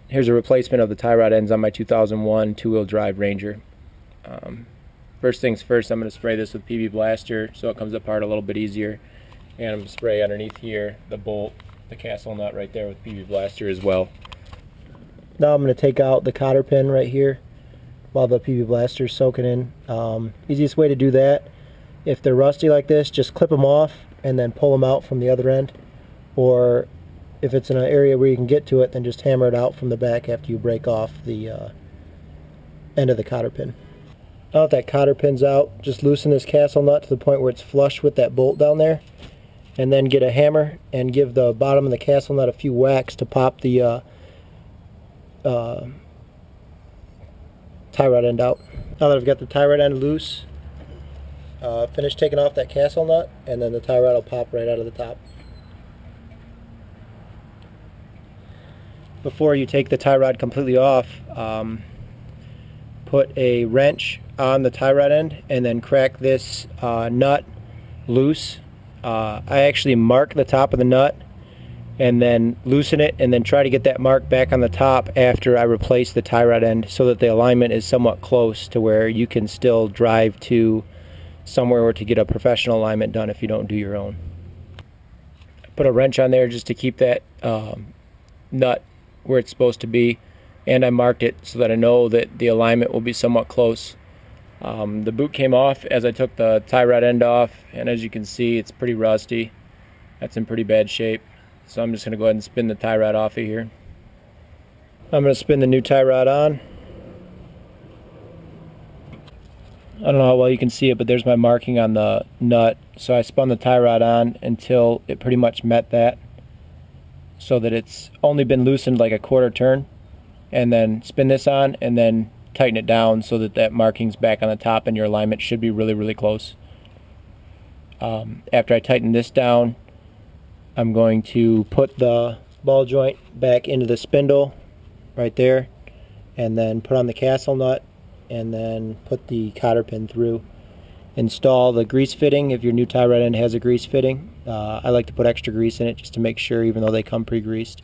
here's a replacement of the tie rod ends on my 2001 two-wheel drive Ranger. First things first, I'm going to spray this with PB Blaster so it comes apart a little bit easier. And I'm going to spray underneath here the bolt, the castle nut right there with PB Blaster as well. Now I'm going to take out the cotter pin right here while the PB Blaster is soaking in. Easiest way to do that, if they're rusty like this, just clip them off and then pull them out from the other end. Or if it's in an area where you can get to it, then just hammer it out from the back after you break off the end of the cotter pin. Now that that cotter pin's out, just loosen this castle nut to the point where it's flush with that bolt down there, and then get a hammer and give the bottom of the castle nut a few whacks to pop the tie rod end out. Now that I've got the tie rod end loose, finish taking off that castle nut, and then the tie rod will pop right out of the top. Before you take the tie rod completely off, put a wrench on the tie rod end and then crack this nut loose. I actually mark the top of the nut and then loosen it and then try to get that mark back on the top after I replace the tie rod end so that the alignment is somewhat close to where you can still drive to somewhere or to get a professional alignment done if you don't do your own. Put a wrench on there just to keep that nut where it's supposed to be, and I marked it so that I know that the alignment will be somewhat close. The boot came off as I took the tie rod end off, and as you can see, it's pretty rusty. That's in pretty bad shape. So I'm just going to go ahead and spin the tie rod off of here. I'm going to spin the new tie rod on. I don't know how well you can see it, but there's my marking on the nut. So I spun the tie rod on until it pretty much met that, so that it's only been loosened like a quarter turn. And then spin this on and then tighten it down so that that marking's back on the top and your alignment should be really, really close. After I tighten this down, I'm going to put the ball joint back into the spindle right there, and then put on the castle nut, and then put the cotter pin through. Install the grease fitting if your new tie rod end has a grease fitting. I like to put extra grease in it just to make sure, even though they come pre-greased.